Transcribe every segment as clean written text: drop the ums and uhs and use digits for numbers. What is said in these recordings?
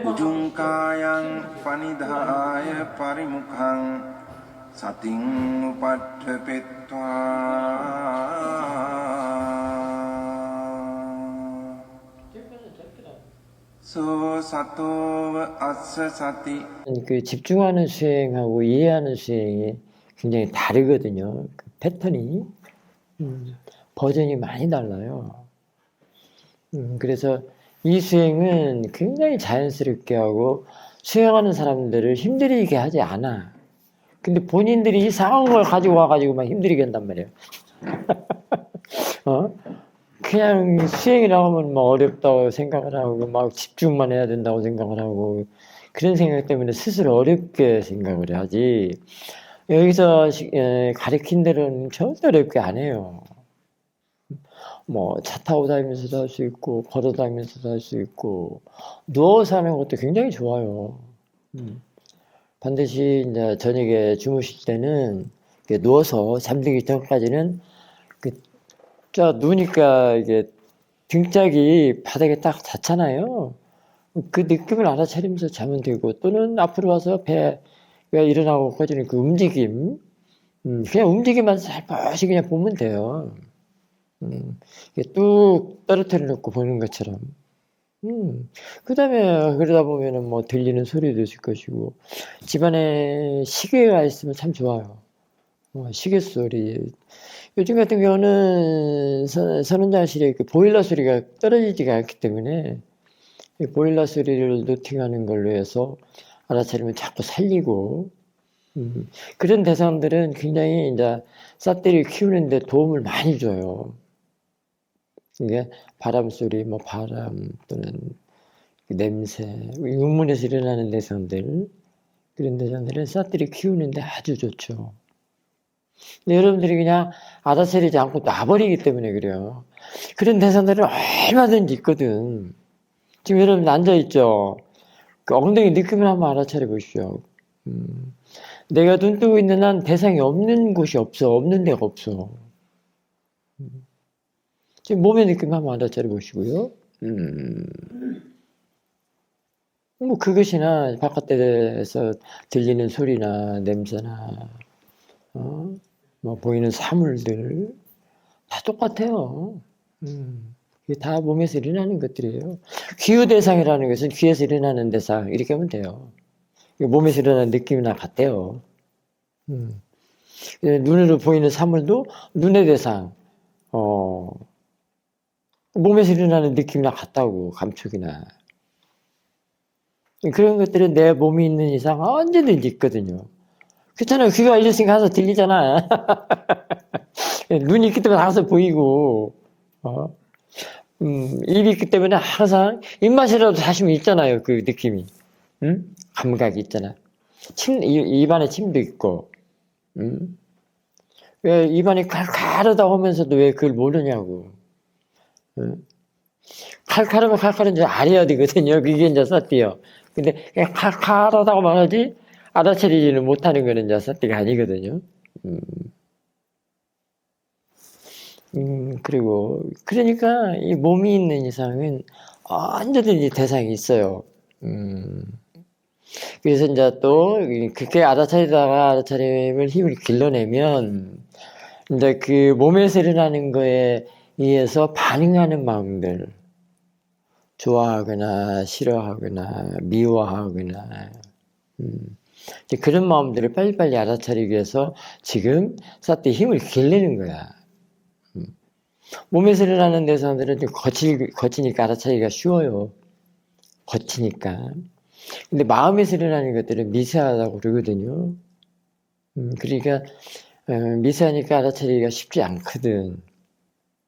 우중카양 파니다야 파리묵항 사팅 우파트페트와 소 사토 아스 사티. 그 집중하는 수행하고 이해하는 수행이 굉장히 다르거든요. 그 패턴이 버전이 많이 달라요. 그래서 이 수행은 굉장히 자연스럽게 하고 수행하는 사람들을 힘들게 하지 않아. 근데 본인들이 이상한 걸 가지고 와가지고 막 힘들게 한단 말이에요. 그냥 수행이라고 하면 막 어렵다고 생각을 하고 막 집중만 해야 된다고 생각을 하고 그런 생각 때문에 스스로 어렵게 생각을 하지. 여기서 가르친 대로는 절대 어렵게 안 해요. 뭐 차 타고 다니면서도 할 수 있고 걸어 다니면서도 할 수 있고 누워서 하는 것도 굉장히 좋아요. 반드시 이제 저녁에 주무실 때는 누워서 잠들기 전까지는 누우니까 이게 등짝이 바닥에 딱 닿잖아요. 그 느낌을 알아차리면서 자면 되고 또는 앞으로 와서 배가 일어나고 꺼지는 그 움직임 그냥 움직임만 살포시 그냥 보면 돼요. 뚝 떨어뜨려 놓고 보는 것처럼. 그 다음에 그러다 보면은 뭐 들리는 소리도 있을 것이고 집안에 시계가 있으면 참 좋아요. 시계 소리. 요즘 같은 경우는 선원장실에 그 보일러 소리가 떨어지지가 않기 때문에 보일러 소리를 노팅하는 걸로 해서 알아차리면 자꾸 살리고 그런 대상들은 굉장히 이제 싹들이 키우는데 도움을 많이 줘요. 이게 바람 소리, 뭐 바람 또는 냄새, 육문에서 일어나는 대상들 그런 대상들은 싹들이 키우는데 아주 좋죠. 근데 여러분들이 그냥 알아차리지 않고 놔버리기 때문에 그래요. 그런 대상들은 얼마든지 있거든. 지금 여러분 앉아있죠? 그 엉덩이 느낌을 한번 알아차려 보십시오. 내가 눈 뜨고 있는 한 대상이 없는 곳이 없어. 없는 데가 없어. 지금 몸의 느낌 한번 알아차려 보시고요. 뭐 그것이나 바깥에서 들리는 소리나 냄새나 뭐 보이는 사물들 다 똑같아요. 이게 다 몸에서 일어나는 것들이에요. 귀의 대상이라는 것은 귀에서 일어나는 대상 이렇게 하면 돼요. 몸에서 일어나는 느낌이나 같아요. 눈으로 보이는 사물도 눈의 대상, 몸에서 일어나는 느낌이나 같다고 감촉이나 그런 것들은 내 몸이 있는 이상 언제든지 있거든요. 그렇잖아요. 귀가 열렸으니까 항상 들리잖아. 눈이 있기 때문에 항상 보이고, 입이 있기 때문에 항상 입맛이라도 다시면 있잖아요. 그 느낌이. 감각이 있잖아. 입안에 침도 있고, 왜 입안이 칼칼하다고 하면서도 왜 그걸 모르냐고. 칼칼하면 칼칼한 줄 알아야 되거든요. 그게 이제 사띠요. 근데 그냥 칼칼하다고 말하지, 알아차리지는 못하는 거는 이제 사띠가 아니거든요. 그리고, 그러니까 이 몸이 있는 이상은 언제든지 대상이 있어요. 그래서 이제 또, 그렇게 알아차리다가 알아차림을 힘을 길러내면, 이제 그 몸에서 일어나는 거에 의해서 반응하는 마음들, 좋아하거나, 싫어하거나, 미워하거나, 그런 마음들을 빨리빨리 알아차리기 위해서 지금 사태 힘을 길르는 거야. 몸에서 일어나는 대상들은 좀 거치니까 알아차리기가 쉬워요. 거치니까. 근데 마음에서 일어나는 것들은 미세하다고 그러거든요. 그러니까 미세하니까 알아차리기가 쉽지 않거든.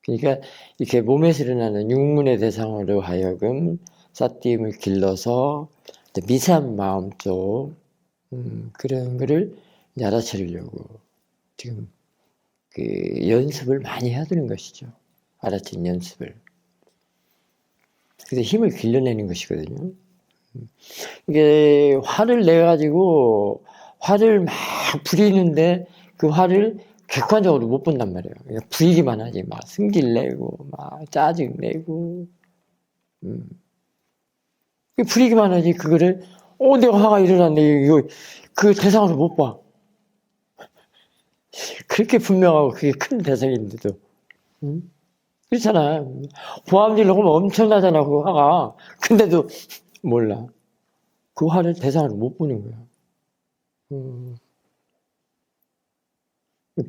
그러니까 이렇게 몸에서 일어나는 육문의 대상으로 하여금 사띠임을 길러서 미세한 마음 쪽 그런 거를 알아차리려고 지금 그 연습을 많이 해야 되는 것이죠. 알아챈 연습을. 그래서 힘을 길러내는 것이거든요. 이게 화를 내가지고 화를 막 부리는데 그 화를 객관적으로 못 본단 말이에요. 그냥 부리기만 하지 막 승질 내고 막 짜증 내고 부리기만 하지, 그거를, 내가 화가 일어났네. 이거, 그 대상으로 못 봐. 그렇게 분명하고 그게 큰 대상인데도. 응? 그렇잖아. 고함질로 하면 엄청나잖아, 그 화가. 근데도 몰라. 그 화를 대상으로 못 보는 거야.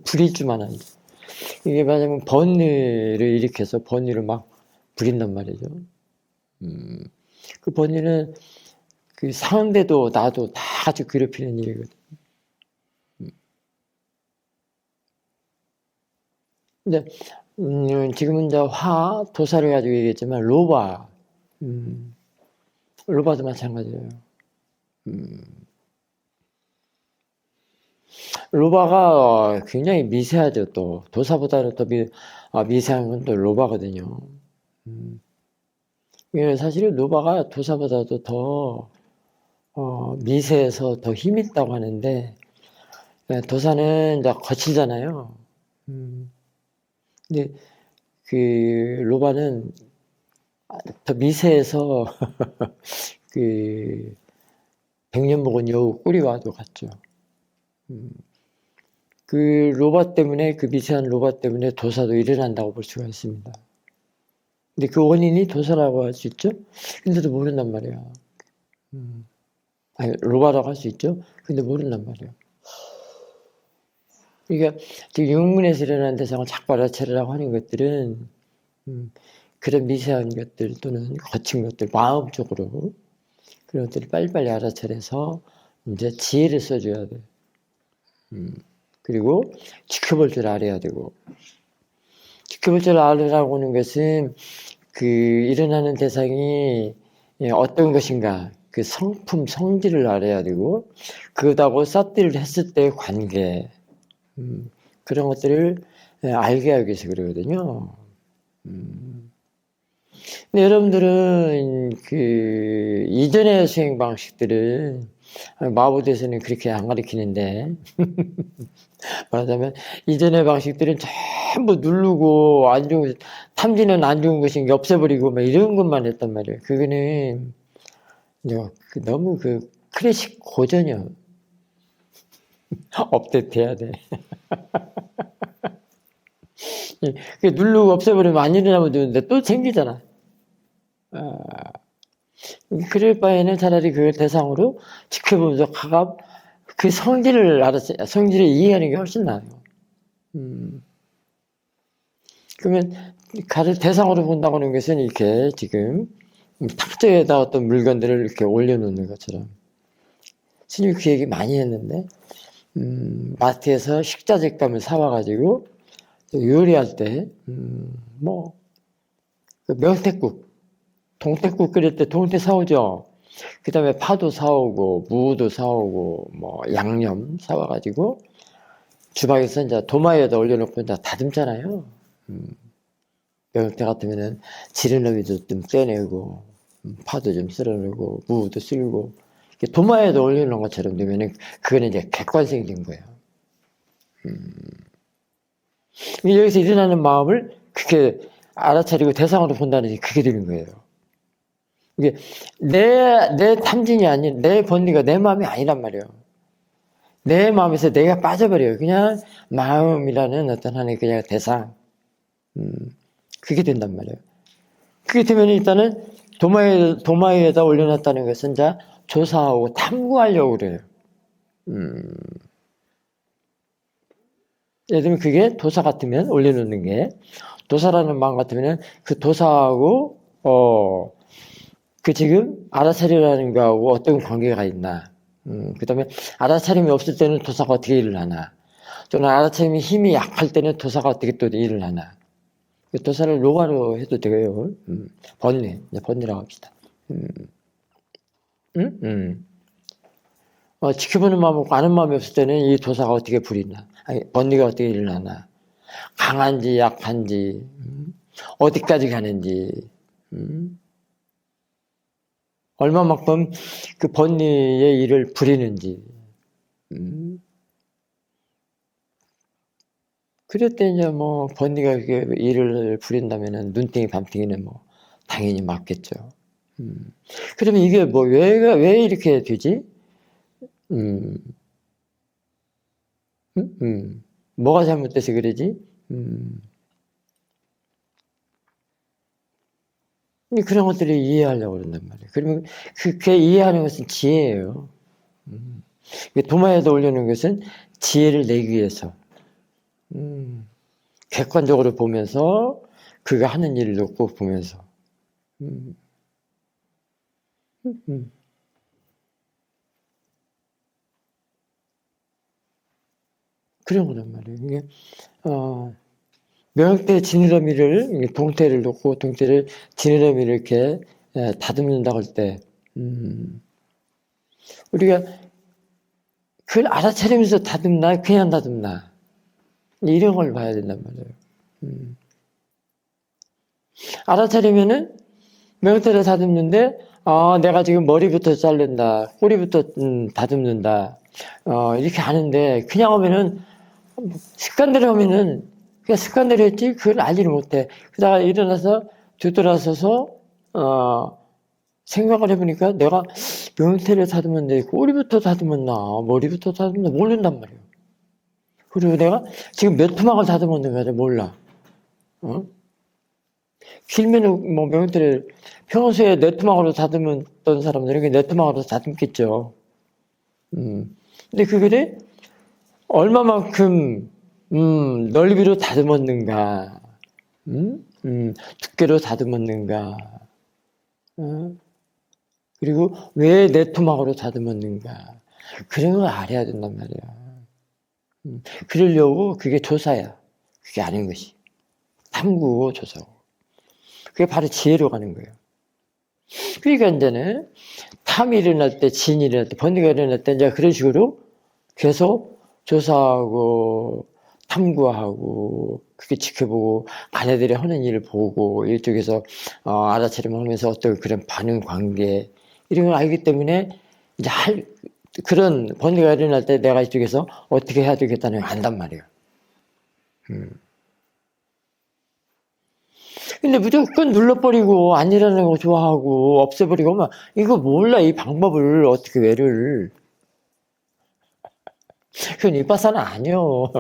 부리지만 하지. 이게 말하자면 번뇌를 일으켜서 번뇌를 막 부린단 말이죠. 그 번뇌는 그 상대도 나도 다 아주 괴롭히는 일이거든. 근데 지금은 이제 도사를 가지고 얘기했지만 로바도 마찬가지예요. 로바가 굉장히 미세하죠. 또 도사보다는 더 미세한 건 또 로바거든요. 사실은 로바가 도사보다도 더 미세해서 더 힘 있다고 하는데 도사는 이제 거칠잖아요. 근데 그 로바는 더 미세해서 그 백년 먹은 여우 꼬리와도 같죠. 그 로바 때문에, 그 미세한 로바 때문에 도사도 일어난다고 볼 수가 있습니다. 근데 그 원인이 도사라고 할 수 있죠? 근데도 모른단 말이야. 아니, 로바라고 할 수 있죠? 근데 모른단 말이야. 그러니까 지금 육문에서 일어나는 대상을 자꾸 알아차리라고 하는 것들은 그런 미세한 것들 또는 거친 것들, 마음적으로 그런 것들을 빨리빨리 알아차려서 이제 지혜를 써줘야 돼. 그리고 지켜볼 줄 알아야 되고, 지켜볼 줄 알으라고 하는 것은 그 일어나는 대상이 어떤 것인가, 그 성품, 성질을 알아야 되고, 그것하고 삿대를 했을 때의 관계, 그런 것들을 알게 하기 위해서 그러거든요. 근데 여러분들은 그 이전의 수행 방식들은 마부대에서는 그렇게 안 가르치는데 말하자면 이전의 방식들은 전부 누르고 안 좋은 탐지는 안 좋은 것인 게 없애버리고 막 이런 것만 했단 말이에요. 그거는 너무 그 클래식 고전이야. 업데이트해야 돼. 누르고 없애버리면 안 일어나면 되는데 또 생기잖아. 그럴 바에는 차라리 그걸 대상으로 지켜보면서 그 성질을 이해하는 게 훨씬 나아요. 그러면 가를 대상으로 본다고 하는 것은 이렇게 지금 탁자에다 어떤 물건들을 이렇게 올려놓는 것처럼. 스님 그 얘기 많이 했는데, 마트에서 식자재감을 사와가지고 요리할 때, 그 명태국, 동태국 끓일 때 동태 사오죠. 그 다음에 파도 사오고, 무도 사오고, 양념 사와가지고, 주방에서 이제 도마에다 올려놓고 이제 다듬잖아요. 명태 같으면은 지느러미도 좀 떼내고, 파도 좀 썰어내고, 무도 쓸고, 도마에다 올려놓은 것처럼 되면은, 그거는 이제 객관성인 거예요. 여기서 일어나는 마음을 그렇게 알아차리고 대상으로 본다는 게 그게 되는 거예요. 이게 내 탐진이 아닌, 내 번뇌가 내 마음이 아니란 말이에요. 내 마음에서 내가 빠져버려요. 그냥 마음이라는 어떤 하나의 그냥 대상. 그게 된단 말이에요. 그게 되면 일단은 도마에다 올려놨다는 것은 자 조사하고 탐구하려고 그래요. 예를 들면 그게 도사 같으면 올려놓는 게, 도사라는 마음 같으면 그 도사하고 그 지금 알아차리라는 거하고 어떤 관계가 있나. 그 다음에 알아차림이 없을 때는 도사가 어떻게 일을 하나. 또는 알아차림이 힘이 약할 때는 도사가 어떻게 또 일을 하나. 도사를 로가로 해도 되고요. 번뇌라고 합시다. 지켜보는 마음 없고 아는 마음이 없을 때는 이 도사가 어떻게 부리나. 번뇌가 어떻게 일어나나. 강한지 약한지. 어디까지 가는지. 얼마만큼 그 번뇌의 일을 부리는지. 그럴 때 이제 번뇌가 일을 부린다면은 눈탱이 밤탱이는 당연히 맞겠죠. 그러면 이게 뭐, 왜 이렇게 되지? 음, 뭐가 잘못돼서 그러지? 근데 그런 것들을 이해하려고 그런단 말이에요. 그러면 그게 이해하는 것은 지혜예요. 도마에다 올려놓은 것은 지혜를 내기 위해서. 객관적으로 보면서 그가 하는 일을 놓고 보면서. 그런 거란 말이에요. 이게, 명태 지느러미를, 동태를 놓고 동태를 지느러미를 이렇게 다듬는다고 할 때, 우리가 그걸 알아차리면서 다듬나, 그냥 다듬나. 이런 걸 봐야 된단 말이에요. 알아차리면은 명태를 다듬는데, 내가 지금 머리부터 자른다, 꼬리부터 다듬는다, 이렇게 하는데, 그냥 하면은, 습관대로 하면은, 그냥 습관대로 했지, 그걸 알지를 못해. 그러다가 일어나서, 뒤돌아서서, 생각을 해보니까 내가 명태를 다듬었는데, 꼬리부터 다듬었나, 머리부터 다듬었나, 모른단 말이에요. 그리고 내가 지금 몇 토막을 다듬었는가, 몰라. 길면은 뭐 명태를 평소에 네 토막으로 다듬었던 사람들은 네 토막으로 다듬겠죠. 근데 그게 얼마만큼 넓이로 다듬었는가, 두께로 다듬었는가, 그리고 왜 네 토막으로 다듬었는가, 그런 걸 알아야 된단 말이야. 그러려고 그게 조사야. 그게 아닌 것이. 탐구고 조사고. 그게 바로 지혜로 가는 거예요. 그러니까 이제는 탐이 일어날 때, 진이 일어날 때, 번뇌가 일어날 때 이제 그런 식으로 계속 조사하고 탐구하고 그렇게 지켜보고 아내들이 하는 일을 보고 이쪽에서 알아차림하면서 어떤 그런 반응 관계 이런 걸 알기 때문에 이제 그런 번뇌가 일어날 때 내가 이쪽에서 어떻게 해야 되겠다는 걸 안단 말이에요. 근데 무조건 눌러버리고 안 일어나는 거 좋아하고 없애버리고 막 이거 몰라. 이 방법을 어떻게 왜를. 그건 이빠사는 아니요.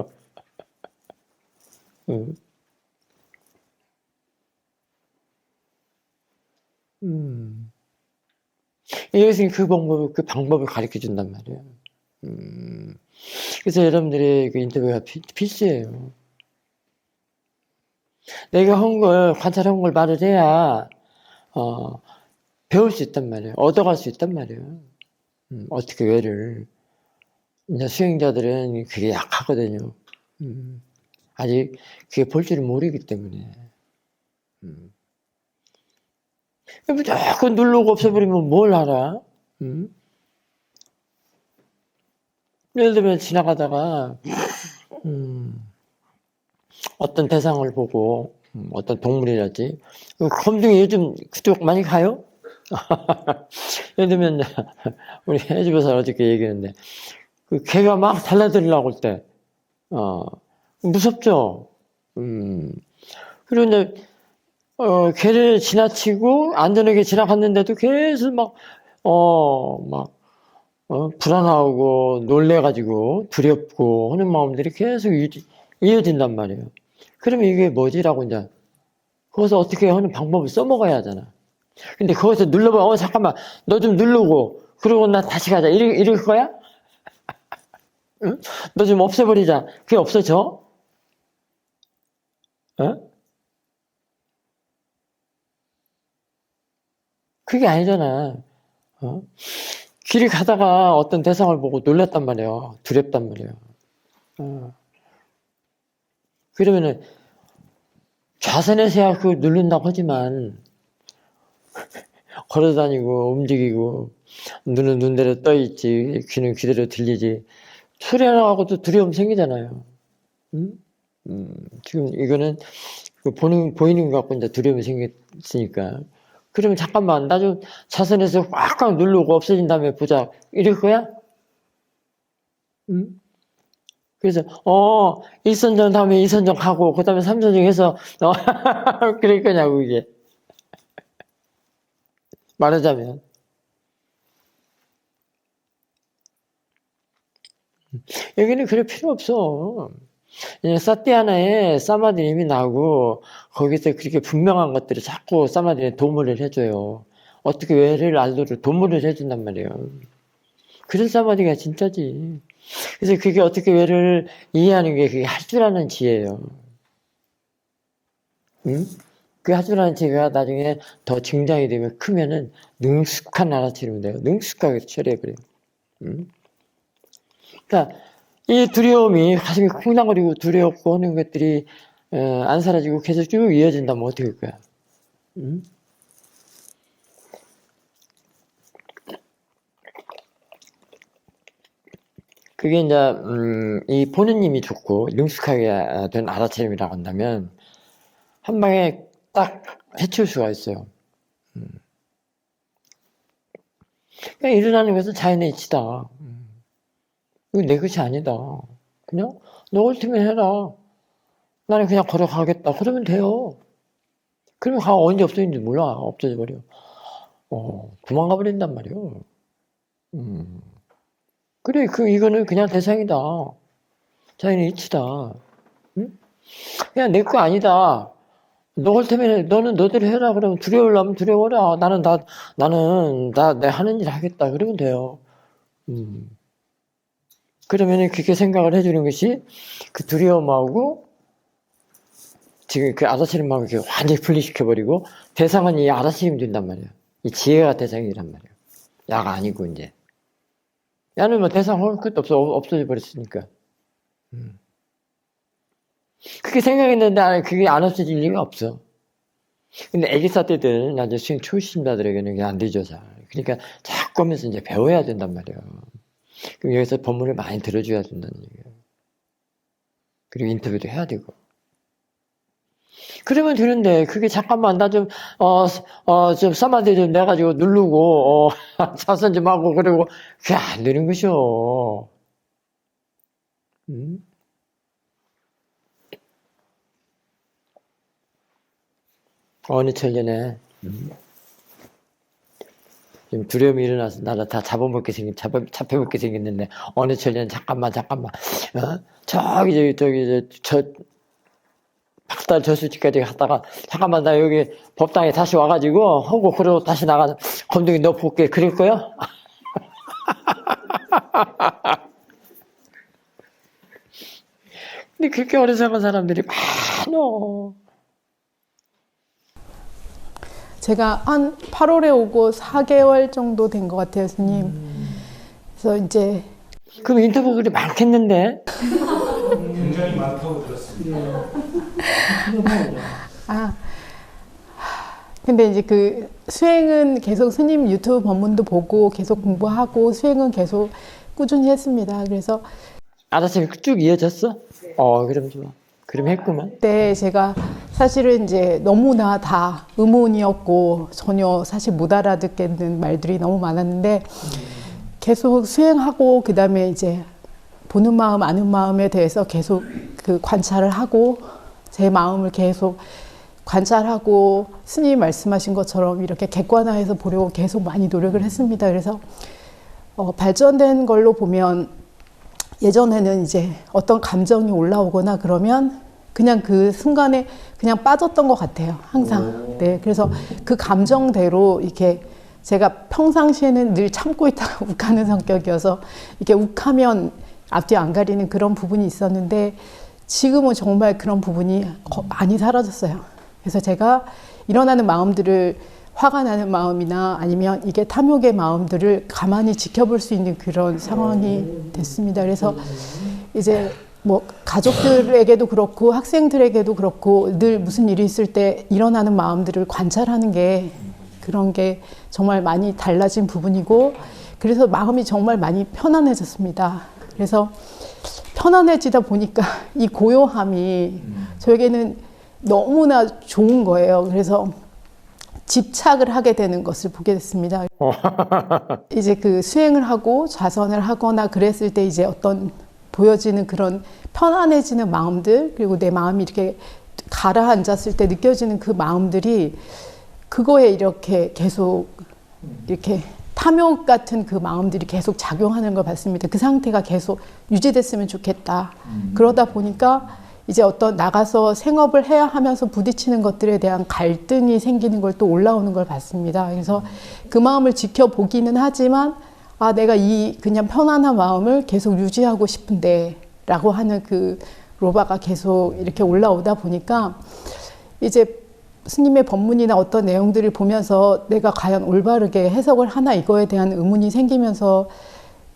이것은 그 방법을 가르쳐 준단 말이에요. 그래서 여러분들의 그 인터뷰가 필수예요. 내가 한 걸, 관찰한 걸 말을 해야, 배울 수 있단 말이에요. 얻어갈 수 있단 말이에요. 어떻게 왜를. 이제 수행자들은 그게 약하거든요. 아직 그게 볼 줄을 모르기 때문에. 무조건 누르고 없애버리면 뭘 알아? 예를 들면 지나가다가, 어떤 대상을 보고, 어떤 동물이라지. 검둥이 요즘 그쪽 많이 가요? 예를 들면, 우리 해주부사 어저께 얘기했는데, 그 개가 막 달라들려고 할 때, 무섭죠? 그리고 이제, 개를 지나치고 안전하게 지나갔는데도 계속 불안하고 놀래가지고 두렵고 하는 마음들이 계속 이어진단 말이에요. 그러면 이게 뭐지라고 이제, 거기서 어떻게 하는 방법을 써먹어야 하잖아. 근데 거기서 눌러봐, 잠깐만, 너 좀 누르고, 그러고 나 다시 가자. 이럴 거야? 응? 너 좀 없애버리자. 그게 없어져? 어? 그게 아니잖아. 어? 길을 가다가 어떤 대상을 보고 놀랐단 말이에요. 두렵단 말이에요. 그러면은 좌선에서야 그걸 누른다고 하지만 걸어다니고 움직이고 눈은 눈대로 떠있지 귀는 귀대로 들리지 소리 하나 하고도 두려움 생기잖아요. 지금 이거는 보이는 것 갖고 이제 두려움이 생겼으니까 그러면 잠깐만 나 좀 좌선에서 꽉꽉 누르고 없어진 다음에 보자 이럴 거야? 그래서 1선정 다음에 2선정 하고 그 다음에 3선정 해서 그럴 거냐고 이게. 말하자면. 여기는 그럴 필요 없어. 그냥 사티하나에 사마디님이 나오고 거기서 그렇게 분명한 것들을 자꾸 사마디에 도모를 해줘요. 어떻게 외를 알도록 도모를 해준단 말이에요. 그런 사마디가 진짜지. 그래서 그게 어떻게 외를 이해하는 게 그게 할 줄 아는 지혜예요. 응? 그 할 줄 아는 지혜가 나중에 더 증장이 되면 크면은 능숙한 알아채리면 돼요. 능숙하게 처리해버려요. 응? 그러니까 이 두려움이 가슴이 콩당거리고 두렵고 하는 것들이 안 사라지고 계속 쭉 이어진다면 어떻게 할 거야? 응? 그게 이제 이 보느님이 좋고 능숙하게 된 알아차림이라고 한다면 한 방에 딱 해치울 수가 있어요. 그러니까 일어나는 것은 자연의 이치다. 이거 내 것이 아니다. 그냥 너 옳다면 해라. 나는 그냥 걸어가겠다. 그러면 돼요. 그러면 언제 없어지는지 몰라. 없어져 버려. 도망가 버린단 말이에요. 그래, 이거는 그냥 대상이다. 자연의 이치다. 응? 그냥 내 거 아니다. 너 옳다면 너는 너대로 해라. 그러면 두려우려면 두려워라. 나는 내 하는 일 하겠다. 그러면 돼요. 그러면 그렇게 생각을 해주는 것이 그 두려움하고 지금 그 알아차림하고 이렇게 완전히 분리시켜버리고 대상은 이 알아차림이 된단 말이에요. 이 지혜가 대상이란 말이에요. 야가 아니고 이제. 야는 뭐 대상 할 것도 없어져 버렸으니까. 그렇게 생각했는데 그게 안 없어질 리가 없어. 근데 애기사 때들은 나중에 수행 초심자들에게는 그게 안 되죠, 잘. 그러니까 자꾸 하면서 이제 배워야 된단 말이에요. 그럼 여기서 법문을 많이 들어줘야 된다는 얘기예요. 그리고 인터뷰도 해야 되고. 그러면 되는데, 그게 잠깐만, 나 좀 사마디 좀 내가지고 누르고, 자선 좀 하고, 그러고, 그게 안 되는 것이요. 어느 천년에, 좀 두려움이 일어나서 나를 다 잡혀먹게 생겼는데, 어느 천년, 잠깐만, 박달 저수지까지 갔다가, 잠깐만, 나 여기 법당에 다시 와가지고, 하고, 그러고 다시 나가서, 검둥이 너 볼게, 그럴 거야? 근데 그렇게 어리석은 사람들이 많어. 제가 한 8월에 오고 4개월 정도 된 것 같아요, 스님. 그래서 이제. 그럼 인터뷰 글이 많겠는데? 굉장히 많다고 들었습니다. 근데 이제 그 수행은 계속 스님 유튜브 법문도 보고 계속 공부하고 수행은 계속 꾸준히 했습니다. 그래서. 알았어, 쭉 이어졌어? 그럼 좋아. 그럼 했구만. 네, 제가 사실은 이제 너무나 다 의문이었고 전혀 사실 못 알아듣겠는 말들이 너무 많았는데 계속 수행하고 그 다음에 이제 보는 마음, 아는 마음에 대해서 계속 그 관찰을 하고 제 마음을 계속 관찰하고 스님이 말씀하신 것처럼 이렇게 객관화해서 보려고 계속 많이 노력을 했습니다. 그래서 발전된 걸로 보면 예전에는 이제 어떤 감정이 올라오거나 그러면 그냥 그 순간에 그냥 빠졌던 것 같아요. 항상. 네. 그래서 그 감정대로 이렇게 제가 평상시에는 늘 참고 있다가 욱하는 성격이어서 이렇게 욱하면 앞뒤 안 가리는 그런 부분이 있었는데 지금은 정말 그런 부분이 많이 사라졌어요. 그래서 제가 일어나는 마음들을 화가 나는 마음이나 아니면 이게 탐욕의 마음들을 가만히 지켜볼 수 있는 그런 상황이 됐습니다. 그래서 이제 뭐 가족들에게도 그렇고 학생들에게도 그렇고 늘 무슨 일이 있을 때 일어나는 마음들을 관찰하는 게 그런 게 정말 많이 달라진 부분이고 그래서 마음이 정말 많이 편안해졌습니다. 그래서 편안해지다 보니까 이 고요함이 저에게는 너무나 좋은 거예요. 그래서 집착을 하게 되는 것을 보게 됐습니다. 이제 그 수행을 하고 좌선을 하거나 그랬을 때 이제 어떤 보여지는 그런 편안해지는 마음들 그리고 내 마음이 이렇게 가라앉았을 때 느껴지는 그 마음들이 그거에 이렇게 계속 이렇게 탐욕 같은 그 마음들이 계속 작용하는 걸 봤습니다. 그 상태가 계속 유지됐으면 좋겠다. 그러다 보니까 이제 어떤 나가서 생업을 해야 하면서 부딪히는 것들에 대한 갈등이 생기는 걸 또 올라오는 걸 봤습니다. 그래서 그 마음을 지켜보기는 하지만 아, 내가 이 그냥 편안한 마음을 계속 유지하고 싶은데 라고 하는 그 로바가 계속 이렇게 올라오다 보니까 이제 스님의 법문이나 어떤 내용들을 보면서 내가 과연 올바르게 해석을 하나 이거에 대한 의문이 생기면서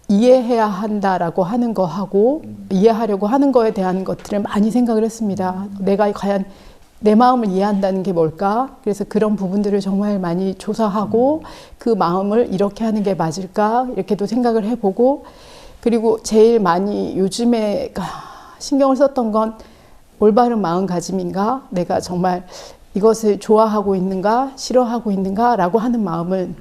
이해해야 한다라고 하는 거하고 이해하려고 하는 거에 대한 것들을 많이 생각을 했습니다. 내가 과연 내 마음을 이해한다는 게 뭘까? 그래서 그런 부분들을 정말 많이 조사하고 그 마음을 이렇게 하는 게 맞을까? 이렇게도 생각을 해보고 그리고 제일 많이 요즘에 신경을 썼던 건 올바른 마음가짐인가? 내가 정말 이것을 좋아하고 있는가? 싫어하고 있는가? 라고 하는 마음을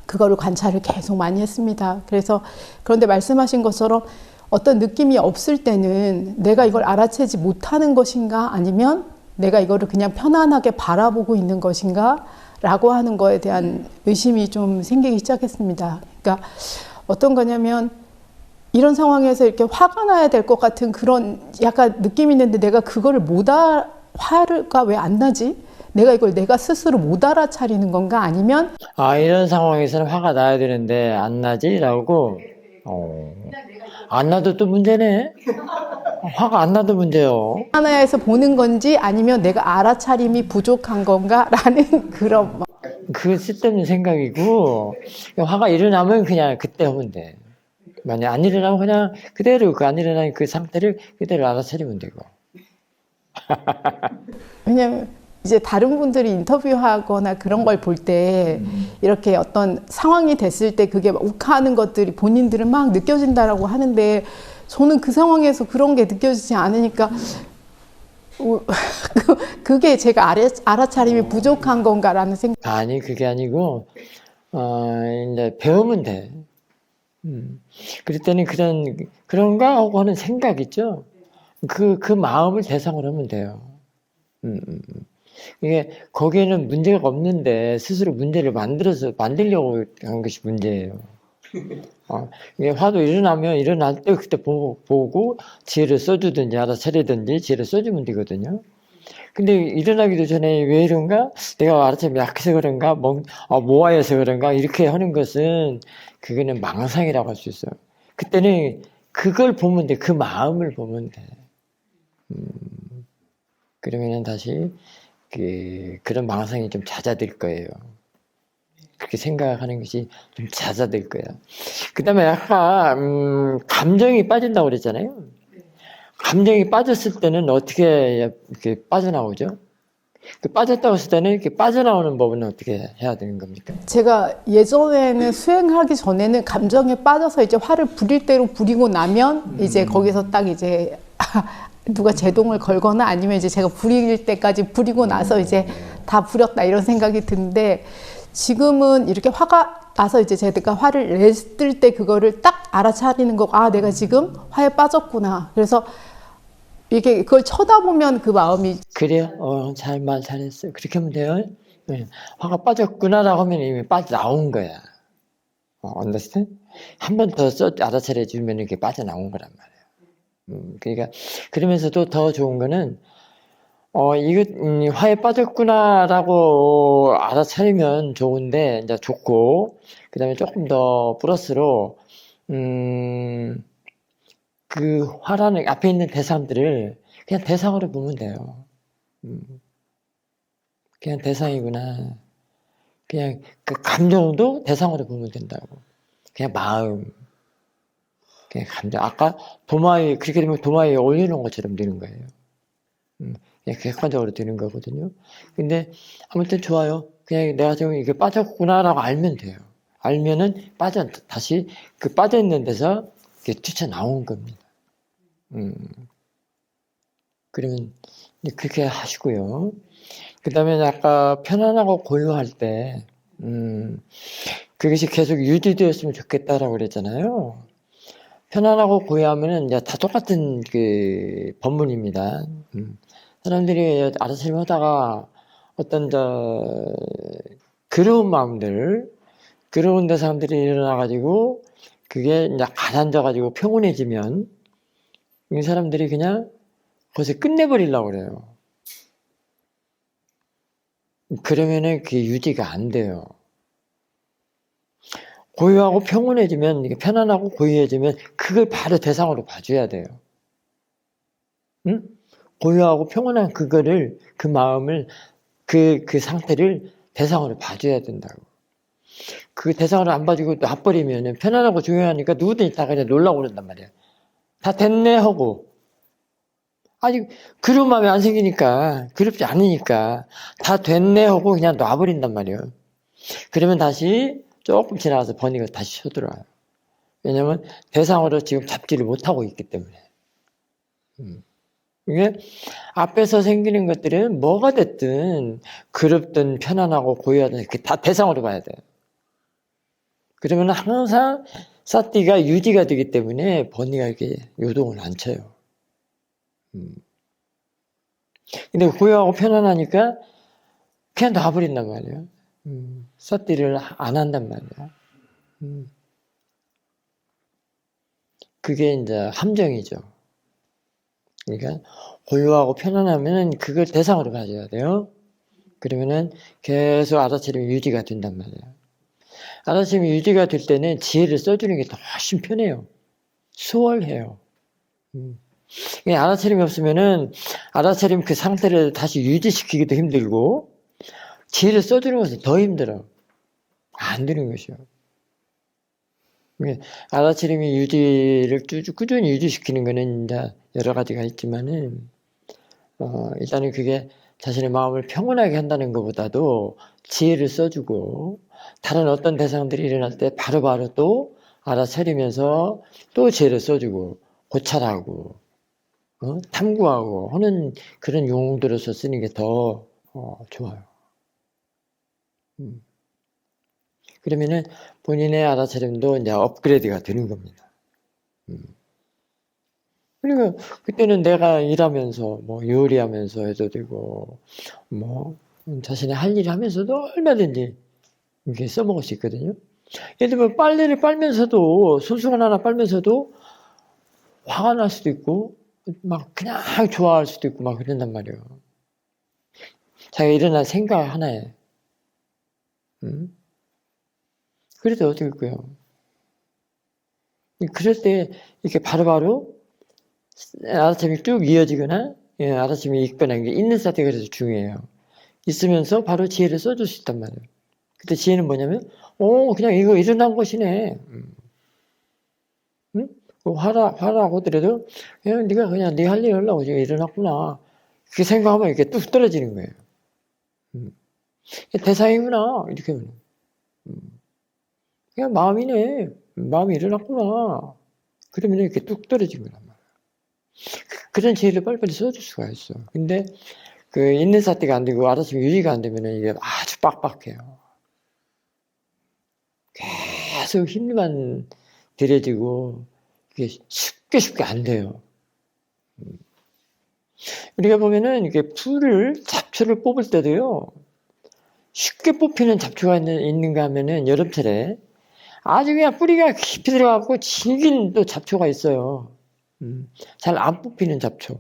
그거를 관찰을 계속 많이 했습니다. 그래서 그런데 말씀하신 것처럼 어떤 느낌이 없을 때는 내가 이걸 알아채지 못하는 것인가? 아니면 내가 이거를 그냥 편안하게 바라보고 있는 것인가? 라고 하는 거에 대한 의심이 좀 생기기 시작했습니다. 그러니까 어떤 거냐면 이런 상황에서 이렇게 화가 나야 될 것 같은 그런 약간 느낌이 있는데 내가 그거를 화가 왜 안 나지? 내가 이걸 내가 스스로 못 알아차리는 건가? 아니면 아, 이런 상황에서는 화가 나야 되는데 안 나지? 라고 안 나도 또 문제네. 화가 안 나도 문제요. 하나에서 보는 건지 아니면 내가 알아차림이 부족한 건가? 라는 그런 그 쓸데없는 생각이고 화가 일어나면 그냥 그때 하면 돼. 만약 안 일어나면 그냥 그대로 그 안 일어나는 그 상태를 그대로 알아차리면 되고. 왜냐면 이제 다른 분들이 인터뷰하거나 그런 걸 볼 때 이렇게 어떤 상황이 됐을 때 그게 막 욱하는 것들이 본인들은 막 느껴진다라고 하는데 저는 그 상황에서 그런 게 느껴지지 않으니까 그게 제가 알아차림이 부족한 건가라는 생각. 아니 그게 아니고 이제 배우면 돼. 그럴 때는 그런가 하고 하는 생각 있죠. 그 마음을 대상으로 하면 돼요. 이게 거기에는 문제가 없는데 스스로 문제를 만들려고 한 것이 문제예요. 이게 화도 일어날 때 그때 보고 지혜를 써주든지 알아차리든지 지혜를 써주면 되거든요. 근데 일어나기도 전에 왜 이런가? 내가 알아차림이 약해서 그런가? 모아해서 그런가? 이렇게 하는 것은 그거는 망상이라고 할 수 있어요. 그때는 그걸 보면 돼. 그 마음을 보면 돼. 그러면은 다시 그런 망상이 좀 잦아들 거예요. 그렇게 생각하는 것이 좀 잦아들 거예요. 그 다음에 아까 감정이 빠진다고 그랬잖아요. 감정이 빠졌을 때는 어떻게 이렇게 빠져나오죠? 빠졌다고 했을 때는 이렇게 빠져나오는 법은 어떻게 해야 되는 겁니까? 제가 예전에는 수행하기 전에는 감정에 빠져서 이제 화를 부릴 대로 부리고 나면 이제 거기서 딱 이제 누가 제동을 걸거나 아니면 이제 제가 부릴 때까지 부리고 나서 이제 다 부렸다 이런 생각이 드는데 지금은 이렇게 화가 나서 이제 제가 화를 냈을 때 그거를 딱 알아차리는 거, 아, 내가 지금 화에 빠졌구나. 그래서 이게 그걸 쳐다보면 그 마음이. 그래요? 말 잘했어요. 그렇게 하면 돼요. 네. 화가 빠졌구나라고 하면 이미 빠져나온 거야. understand? 한 번 더 알아차려 주면 이렇게 빠져나온 거란 말이에요. 그러니까, 그러면서도 더 좋은 거는, 화에 빠졌구나라고 알아차리면 좋은데, 이제 좋고, 그 다음에 조금 더 플러스로, 그 화라는 앞에 있는 대상들을 그냥 대상으로 보면 돼요. 그냥 대상이구나. 그냥 그 감정도 대상으로 보면 된다고. 그냥 마음. 그냥 감정. 아까 그렇게 되면 도마에 올려놓은 것처럼 되는 거예요. 그냥 객관적으로 되는 거거든요. 근데 아무튼 좋아요. 그냥 내가 지금 이게 빠졌구나라고 알면 돼요. 알면은 다시 그 빠져있는 데서 이렇게 뛰쳐나온 겁니다. 그러면 그렇게 하시고요. 그 다음에 아까 편안하고 고요할 때, 그것이 계속 유지되었으면 좋겠다라고 그랬잖아요. 편안하고 고요하면은 이제 다 똑같은 그 법문입니다. 사람들이 알아차림 하다가 어떤 그리운 마음들, 그런 데 사람들이 일어나가지고 그게 이제 가라앉아가지고 평온해지면 이 사람들이 그냥 거기서 끝내버리려고 그래요. 그러면은 그게 유지가 안 돼요. 고요하고 평온해지면, 이게 편안하고 고요해지면 그걸 바로 대상으로 봐줘야 돼요. 응? 고요하고 평온한 그거를, 그 마음을, 그 상태를 대상으로 봐줘야 된다고. 그 대상으로 안 봐주고 놔버리면 편안하고 조용하니까 누구든지 다 그냥 놀라고 그런단 말이야. 다 됐네 하고. 아직 그런 마음이 안 생기니까, 그렇지 않으니까 다 됐네 하고 그냥 놔버린단 말이에요. 그러면 다시 조금 지나가서 번뇌가 다시 쳐들어와요. 왜냐면 대상으로 지금 잡지를 못하고 있기 때문에. 이게 앞에서 생기는 것들은 뭐가 됐든 그렇든 편안하고 고요하든 다 대상으로 봐야 돼요. 그러면 항상 사띠가 유지가 되기 때문에 번뇌가 이렇게 요동을 안 쳐요. 근데 고요하고 편안하니까 그냥 놔버린단 말이에요. 사띠를 안 한단 말이야. 그게 이제 함정이죠. 그러니까 고요하고 편안하면은 그걸 대상으로 가져야 돼요. 그러면은 계속 알아차림이 유지가 된단 말이에요. 알아차림이 유지가 될 때는 지혜를 써주는 게 더 훨씬 편해요. 수월해요. 알아차림이 없으면은 알아차림 그 상태를 다시 유지시키기도 힘들고 지혜를 써주는 것은 더 힘들어. 안 되는 것이요. 알아차림이 유지를 꾸준히 유지시키는 거는 이제 여러 가지가 있지만은, 일단은 그게 자신의 마음을 평온하게 한다는 것보다도 지혜를 써주고, 다른 어떤 대상들이 일어날 때 바로바로 또 알아차리면서 또 지혜를 써주고, 고찰하고, 탐구하고 하는 그런 용어들로서 쓰는 게 더 좋아요. 그러면은 본인의 알아차림도 이제 업그레이드가 되는 겁니다. 그러니까 그때는 내가 일하면서 뭐 요리하면서 해도 되고 뭐 자신의 할 일 하면서도 얼마든지 이렇게 써먹을 수 있거든요. 예를 들면 빨래를 빨면서도 손수건 하나 빨면서도 화가 날 수도 있고 막 그냥 좋아할 수도 있고 막 그런단 말이에요. 자기가 일어난 생각 하나에. 그래도 어떻게 할까요? 그럴 때 이렇게 바로바로 알아차림이 쭉 이어지거나 알아차림이 있거나 이게 있는 상태가 그래서 중요해요. 있으면서 바로 지혜를 써줄 수 있단 말이에요. 그때 지혜는 뭐냐면 그냥 이거 일어난 것이네. 응? 화라고 하더라도 그냥 네가 그냥 네 할 일 하려고 지금 일어났구나. 그렇게 생각하면 이렇게 뚝 떨어지는 거예요. 대상이구나 이렇게 하면. 그냥 마음이네. 마음이 일어났구나. 그러면 이렇게 뚝 떨어진 거란 말이야. 그런 지혜를 빨리빨리 써줄 수가 있어. 근데 그 있는 사태가 안 되고 알아차림 유지가 안 되면 이게 아주 빡빡해요. 계속 힘만 들여지고 이게 쉽게 안 돼요. 우리가 보면은 이게 잡초를 뽑을 때도요. 쉽게 뽑히는 잡초가 있는가 하면은 여름철에 아주 그냥 뿌리가 깊이 들어가고 질긴 또 잡초가 있어요. 잘 안 뽑히는 잡초.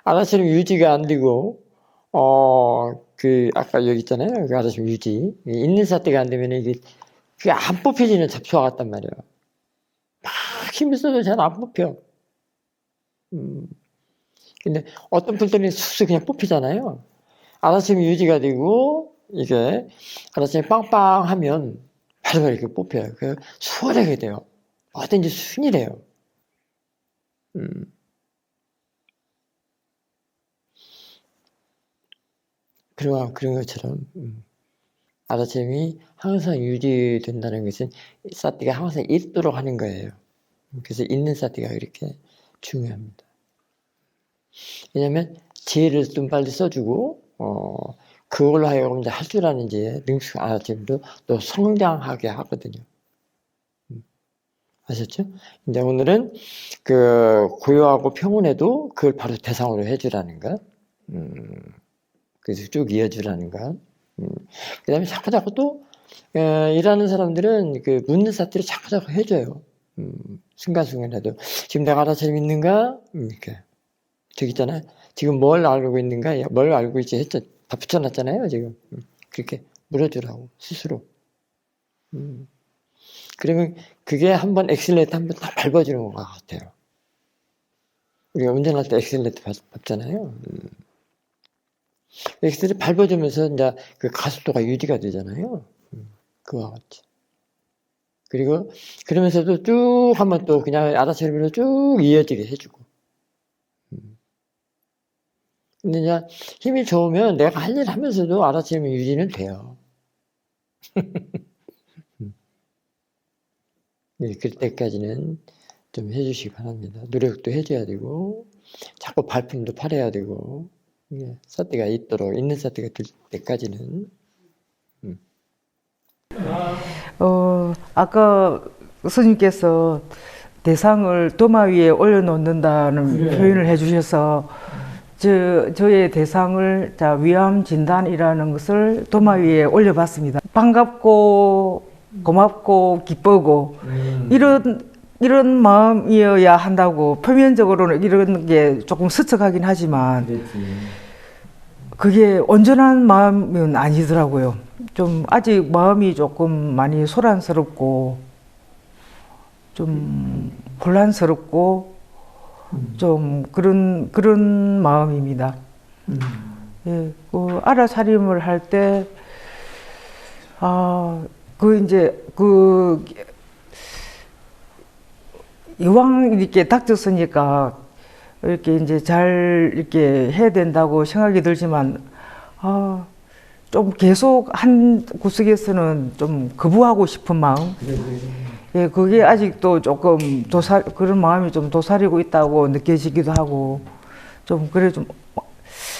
알아차림 유지가 안 되고, 아까 여기 있잖아요. 그 알아차림 유지. 있는 사태가 안 되면 이게 안 뽑혀지는 잡초가 같단 말이에요. 막 힘을 써도 잘 안 뽑혀. 근데 어떤 풀들은 쑥쑥 그냥 뽑히잖아요. 알아차림이 유지가 되고, 이게 알아차림이 빵빵하면 바로 이렇게 뽑혀요. 수월하게 돼요. 어떤지 순이래요. 그런 것처럼 알아차림이 항상 유지된다는 것은 사띠가 항상 있도록 하는 거예요. 그래서 있는 사띠가 이렇게 중요합니다. 왜냐하면 지혜를 좀 빨리 써주고 그걸로 하여금 이제 할 줄 아는 이제 능숙 알아차림도 또 성장하게 하거든요. 아셨죠? 이제 오늘은 그 고요하고 평온해도 그걸 바로 대상으로 해주라는 것. 그래서 쭉 이어주라는 것. 그 다음에 자꾸 또, 일하는 사람들은 그 묻는 사투리 자꾸 해줘요. 순간순간에도. 지금 내가 알아차림 있는가? 이렇게. 저기 있잖아요. 지금 뭘 알고 있는가? 뭘 알고 있지? 했죠. 다 붙여놨잖아요, 지금. 그렇게 물어주라고, 스스로. 그러면 그게 한번 엑셀레이터 한번 딱 밟아주는 것 같아요. 우리가 운전할 때 엑셀레이터 밟잖아요. 엑셀레이터 밟아주면서 이제 그 가속도가 유지가 되잖아요. 그와 같이. 그리고 그러면서도 쭉 한번 또 그냥 알아차림으로 쭉 이어지게 해주고. 근데 이제 힘이 좋으면 내가 할 일 하면서도 알아차림 유지는 돼요. 네, 그때까지는 좀 해주시기 바랍니다. 노력도 해줘야 되고, 자꾸 발품도 팔아야 되고, 사태가 있도록, 있는 사태가 될 때까지는. 아까 스님께서 대상을 도마 위에 올려놓는다는 표현을 해주셔서 저의 대상을 위암 진단이라는 것을 도마 위에 올려봤습니다. 반갑고 고맙고 기쁘고 이런 마음이어야 한다고 표면적으로는 이런 게 조금 스쳐가긴 하지만 그게 온전한 마음은 아니더라고요. 좀 아직 마음이 조금 많이 소란스럽고 좀 혼란스럽고 좀 그런 마음입니다. 예, 그 알아차림을 할 때 이왕 이렇게 닥쳤으니까 이렇게 이제 잘 이렇게 해야 된다고 생각이 들지만 좀 계속 한 구석에서는 좀 거부하고 싶은 마음. 예, 그게 아직도 조금 그런 마음이 좀 도사리고 있다고 느껴지기도 하고 좀 그래 좀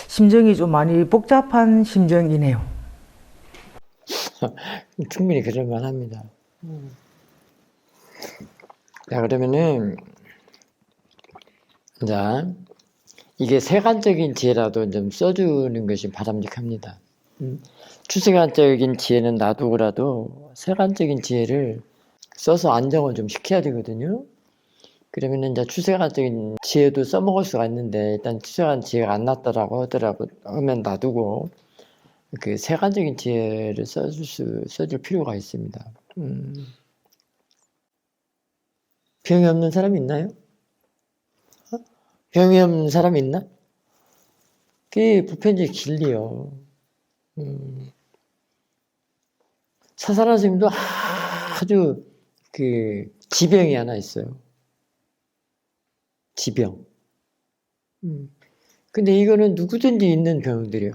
심정이 좀 많이 복잡한 심정이네요. 충분히 그럴 만합니다. 자, 그러면은, 자, 이게 세간적인 지혜라도 좀 써주는 것이 바람직합니다. 추세간적인 지혜는 놔두고라도 세간적인 지혜를 써서 안정을 좀 시켜야 되거든요. 그러면은 이제 추세간적인 지혜도 써먹을 수가 있는데, 일단 추세간 지혜가 안 났다라고 하면 놔두고, 그 세간적인 지혜를 써줄 필요가 있습니다. 병이 없는 사람 있나요? 병이 없는 사람 있나? 그게 보편적 진리요. 사사라 스님도 아주 그 지병이 하나 있어요. 지병. 근데 이거는 누구든지 있는 병들이요.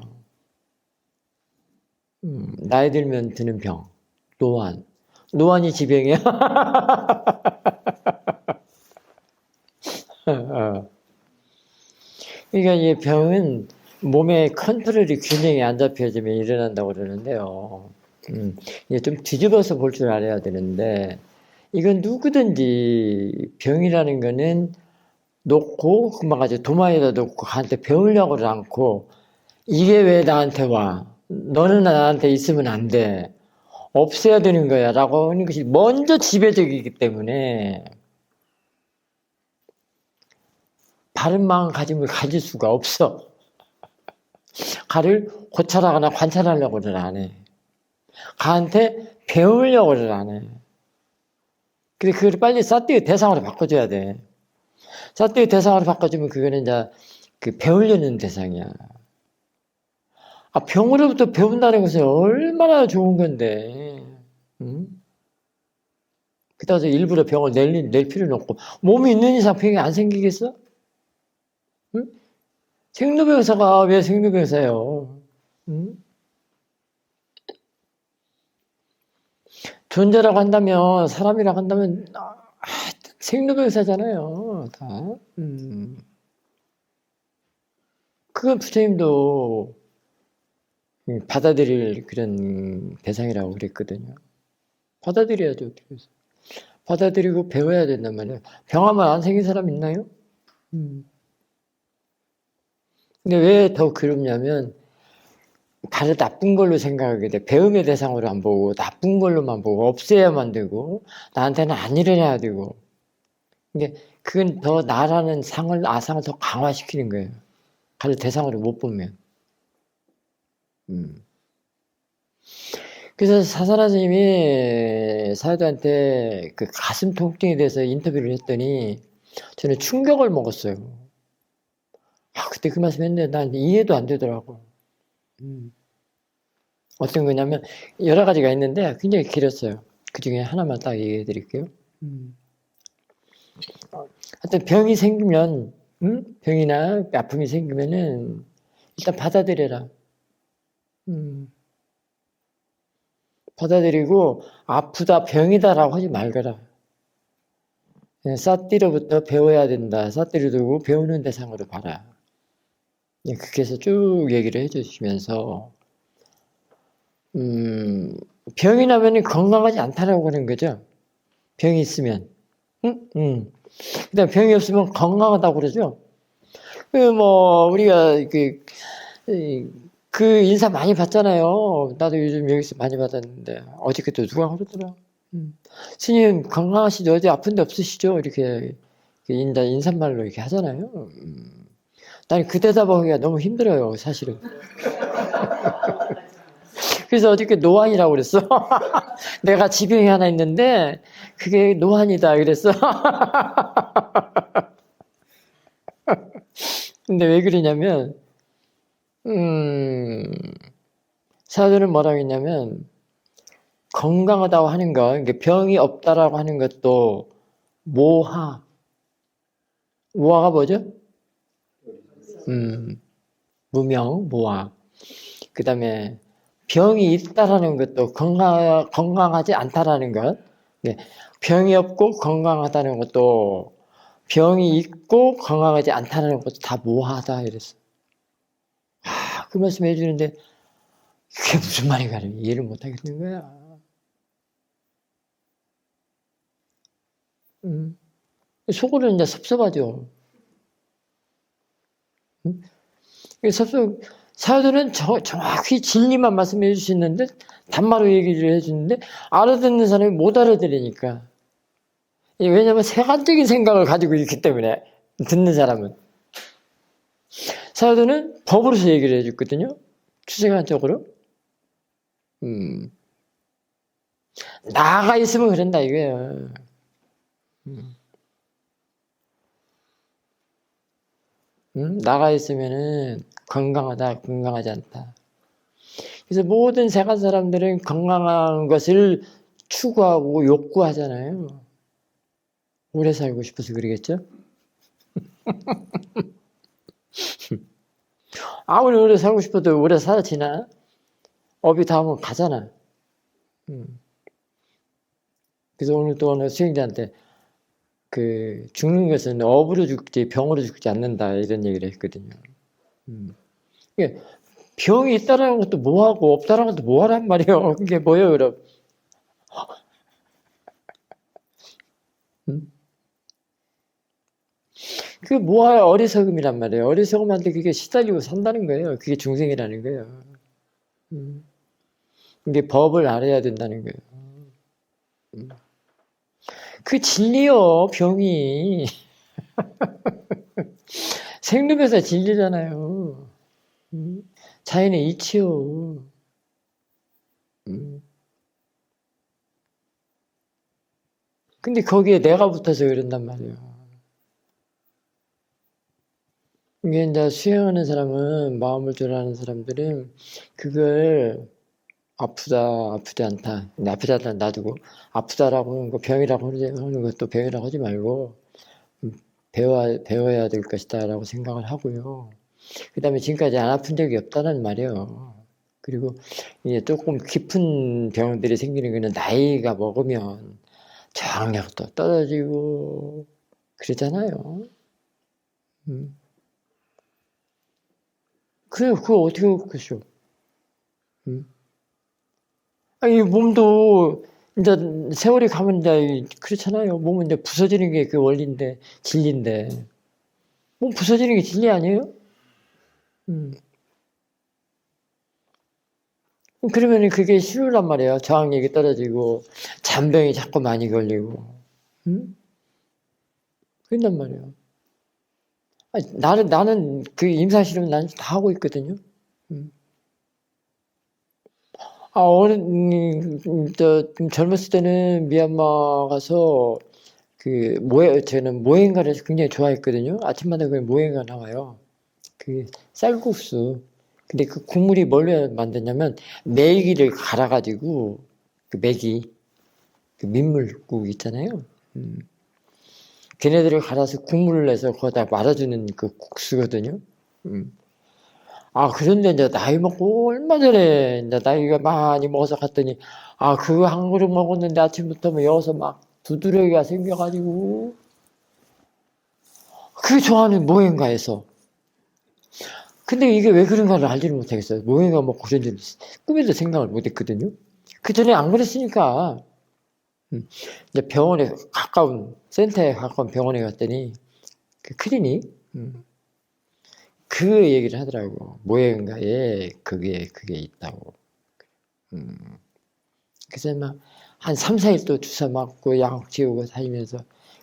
나이 들면 드는 병. 노안. 노안이 지병이야? 그러니까 이 병은 몸의 컨트롤이 균형이 안 잡혀지면 일어난다고 그러는데요. 이제 좀 뒤집어서 볼 줄 알아야 되는데, 이건 누구든지 병이라는 거는 놓고, 금방 가지 도마에다 놓고 한테 배우려고는 않고, 이게 왜 나한테 와? 너는 나한테 있으면 안 돼. 없애야 되는 거야. 라고 하는 것이 먼저 지배적이기 때문에, 바른 마음가짐을 가질 수가 없어. 가를 고찰하거나 관찰하려고는 안 해. 가한테 배우려고는 안 해. 근데 그걸 빨리 사띠의 대상으로 바꿔줘야 돼. 사띠의 대상으로 바꿔주면 그거는 이제 그 배우려는 대상이야. 병으로부터 배운다는 것은 얼마나 좋은 건데. 그따서 일부러 병을 낼 필요는 없고, 몸이 있는 이상 병이 안 생기겠어? 응? 생로병사가 왜 생로병사예요? 존재라고 한다면, 사람이라고 한다면, 생로병사잖아요, 다. 그건 부처님도 받아들일 그런 대상이라고 그랬거든요. 받아들여야죠. 받아들이고 배워야 된단 말이에요. 병하면 안 생긴 사람 있나요? 근데 왜 더 그럽냐면, 다들 나쁜 걸로 생각하게 돼. 배움의 대상으로 안 보고 나쁜 걸로만 보고 없애야만 되고 나한테는 안 일어나야 되고. 이게 그건 더 나라는 상을 아상을 더 강화시키는 거예요. 다들 대상으로 못 보면. 그래서 사사라 스님이 사유도한테 그 가슴 통증에 대해서 인터뷰를 했더니 저는 충격을 먹었어요. 그때 그 말씀 했는데 난 이해도 안 되더라고. 어떤 거냐면 여러 가지가 있는데 굉장히 길었어요. 그 중에 하나만 딱 얘기해 드릴게요. 하여튼 병이 생기면, 병이나 아픔이 생기면은 일단 받아들여라. 받아들이고 아프다, 병이다라고 하지 말거라. 사띠로부터 배워야 된다. 사띠를 두고 배우는 대상으로 봐라. 그렇게 해서 쭉 얘기를 해주시면서 병이 나면 건강하지 않다라고 하는 거죠. 병이 있으면. 그다음 병이 없으면 건강하다고 그러죠. 우리가 그 인사 많이 받잖아요. 나도 요즘 여기서 많이 받았는데 어저께도 누가 그러더라. 스님 건강하시죠? 어디 아픈 데 없으시죠? 이렇게 인사말로 이렇게 하잖아요. 난 그 대답하기가 너무 힘들어요, 사실은. 그래서 어저께 노환이라고 그랬어. 내가 지병이 하나 있는데 그게 노환이다 그랬어. 근데 왜 그러냐면 사도는 뭐라고 했냐면 건강하다고 하는 거, 그러니까 병이 없다라고 하는 것도 모하가 뭐죠? 무명, 모하. 그 다음에 병이 있다라는 것도 건강하지 않다라는 것. 병이 없고 건강하다는 것도 병이 있고 건강하지 않다는 것도 다 모하다 이랬어. 그 말씀 해주는데 그게 무슨 말인가 이해를 못 하겠는 거야. 속으로는 이제 섭섭하죠. 사도는 정확히 진리만 말씀해 주시는데 단말로 얘기를 해주는데 알아듣는 사람이 못 알아들으니까. 왜냐하면 세간적인 생각을 가지고 있기 때문에 듣는 사람은. 사도는 법으로서 얘기를 해줬거든요. 추세관적으로. 나가 있으면 그런다 이거예요. 나가 있으면은 건강하다, 건강하지 않다. 그래서 모든 세간 사람들은 건강한 것을 추구하고 욕구하잖아요. 오래 살고 싶어서 그러겠죠? 아무리 오래 살고 싶어도 오래 살아지나? 업이 닿으면 가잖아. 그래서 오늘 또 어느 수행자한테 죽는 것은 업으로 죽지 병으로 죽지 않는다 이런 얘기를 했거든요. 병이 있다라는 것도 뭐하고 없다라는 것도 뭐하란 말이에요. 그게 뭐예요 그럼? 그게 뭐야 어리석음이란 말이에요. 어리석음한테 그게 시달리고 산다는 거예요. 그게 중생이라는 거예요. 이게 법을 알아야 된다는 거예요. 그 진리요, 병이. 생lum에서 진리잖아요. 자연의 이치요. 근데 거기에 내가 붙어서 그런단 말이에요. 이게 이제 수행하는 사람은, 마음을 조절하는 사람들은 그걸 아프다, 아프지 않다. 근데 아프지 않다 놔두고, 아프다라고 하는 거, 병이라고 하는 것도 병이라고 하지 말고, 배워야 될 것이다 라고 생각을 하고요. 그 다음에 지금까지 안 아픈 적이 없다는 말이에요. 그리고 이제 조금 깊은 병들이 생기는 거는 나이가 먹으면 저항력도 떨어지고, 그러잖아요. 그걸 어떻게 그러시오? 아니, 몸도, 이제, 세월이 가면 이제, 그렇잖아요. 몸은 이제 부서지는 게 그 원리인데, 진리인데. 몸 부서지는 게 진리 아니에요? 그러면 그게 싫으란 말이에요. 저항력이 떨어지고, 잔병이 자꾸 많이 걸리고, 응? 그런단 말이에요. 나는 그 임상실험 난 다 하고 있거든요. 좀 젊었을 때는 미얀마 가서 저는 모행가를 굉장히 좋아했거든요. 아침마다 그 모행가 나와요. 그 쌀국수. 근데 그 국물이 뭘로 만드냐면, 메기를 갈아가지고, 그 메기, 그 민물국 있잖아요. 걔네들을 갈아서 국물을 내서 거기다 말아주는 그 국수거든요. 그런데 이제 나이 먹고 얼마 전에 이제 나이가 많이 먹어서 갔더니, 그거 한 그릇 먹었는데 아침부터 뭐 여기서 막 두드러기가 생겨가지고, 그게 좋아하는 모행가에서. 근데 이게 왜 그런가를 알지를 못하겠어요. 모행가 먹고 그런 줄 꿈에도 생각을 못했거든요. 그 전에 안 그랬으니까, 이제 병원에 센터에 가까운 병원에 갔더니, 그 클리닉, 그 얘기를 하더라고. 모행가에 그게 있다고. 그래서 막 한 3, 4일 또 주사 맞고 약 지우고 다니면서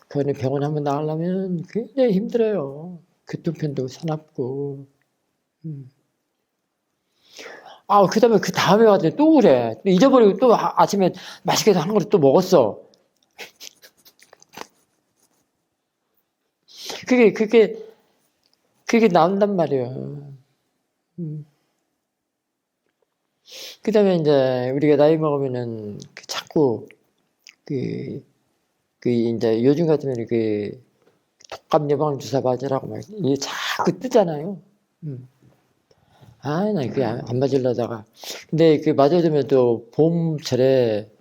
그거는 병원 한번 나가려면 굉장히 힘들어요. 교통편도 사납고. 그 다음에 그 다음에 왔더니 또 그래. 잊어버리고 또 아침에 맛있게도 한 그릇 또 먹었어. 그게 나온단 말이에요. 그 다음에 이제 우리가 나이 먹으면은 자꾸 이제 요즘 같으면 독감 예방 주사 맞으라고 막 이게 자꾸 뜨잖아요. 나 그게 안 맞으려다가. 근데 그 맞아주면 또 봄철에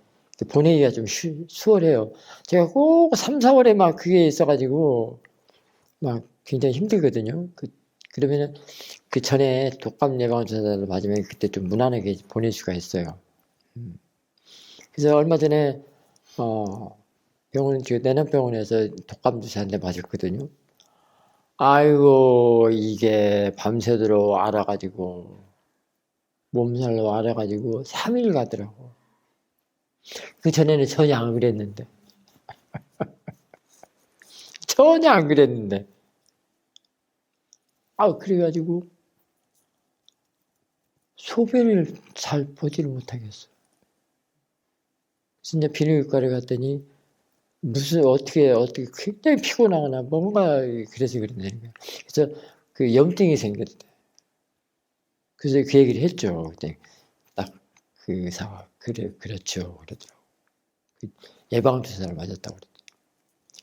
보내기가 좀 수월해요. 제가 꼭 3, 4월에 막 그게 있어가지고 막 굉장히 힘들거든요. 그러면은 그 전에 독감 예방 주사를 맞으면 그때 좀 무난하게 보낼 수가 있어요. 그래서 얼마 전에 내남병원에서 독감 주사 한 대 맞았거든요. 아이고 이게 밤새도록 알아가지고 몸살로 알아가지고 3일 가더라고. 그 전에는 전혀 안 그랬는데. 전혀 안 그랬는데. 그래가지고 소변을 잘 보지를 못하겠어. 진짜 비뇨기과를 갔더니 어떻게 굉장히 피곤하거나 뭔가 그래서 그런다는 거야. 그래서 그 염증이 생겼대. 그래서 그 얘기를 했죠. 그때 딱 그 의사가 그렇죠 그러더라고. 예방주사를 맞았다고 그랬더니.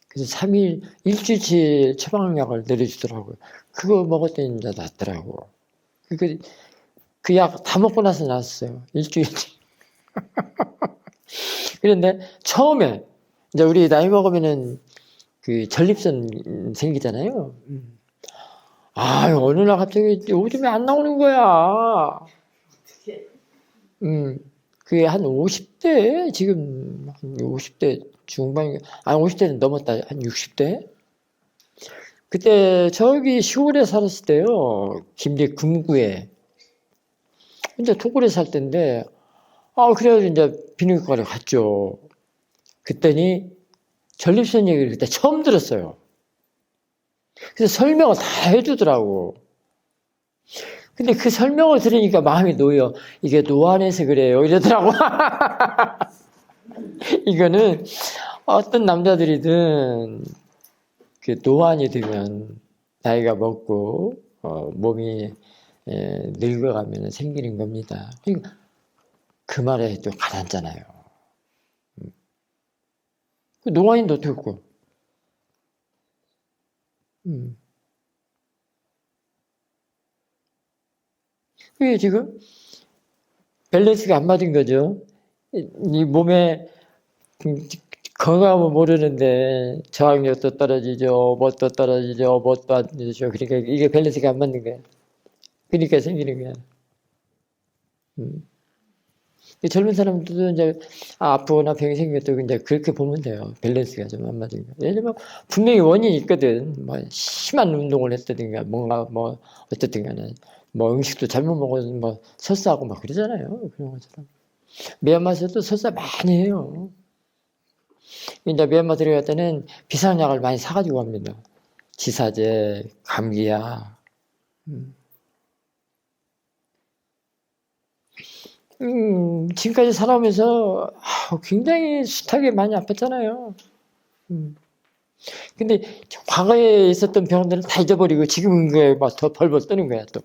그래서 3일 일주일치 처방약을 내려주더라고요. 그거 먹었더니 이제 낫더라고. 그 약 다 먹고 나서 낫었어요. 일주일치. 그런데 처음에 이제 우리 나이 먹으면은 그 전립선 생기잖아요. 어느 날 갑자기 오줌이 안 나오는 거야. 그게 한 50대, 지금 한 50대 중반, 50대는 넘었다. 한 60대? 그때 저기 시골에 살았을 때요. 김제 금구에. 혼자 토굴에 살 때인데, 그래가지고 이제 비뇨기과를 갔죠. 그랬더니 전립선 얘기를 그때 처음 들었어요. 그래서 설명을 다 해주더라고. 근데 그 설명을 들으니까 마음이 놓여. 이게 노안해서 그래요. 이러더라고. 이거는 어떤 남자들이든 그 노안이 되면 나이가 먹고 몸이 늙어가면 생기는 겁니다. 그러니까 그 말에 또 가라앉잖아요. 노안인도 어떻고. 그게 지금 밸런스가 안 맞은 거죠. 이 몸에 건강하면 모르는데 저항력도 떨어지죠, 뭣도 떨어지죠, 뭣도 안 되죠. 그러니까 이게 밸런스가 안 맞는 거야. 그러니까 생기는 거야. 젊은 사람들도 이제 아프거나 병이 생겨도 이제 그렇게 보면 돼요. 밸런스가 좀 안 맞은 거. 왜냐면 분명히 원인이 있거든. 뭐 심한 운동을 했다든가 뭔가 뭐 어쨌든 간에 뭐 음식도 잘못 먹어서 뭐 설사하고 막 그러잖아요. 그런 것처럼. 미얀마에서도 설사 많이 해요. 이제 미얀마 들어갈 때는 비상약을 많이 사가지고 갑니다. 지사제, 감기약. 지금까지 살아오면서 굉장히 숱하게 많이 아팠잖아요. 근데 과거에 있었던 병들은 다 잊어버리고 지금 그에 막 더 벌벌 떠는 거야 또.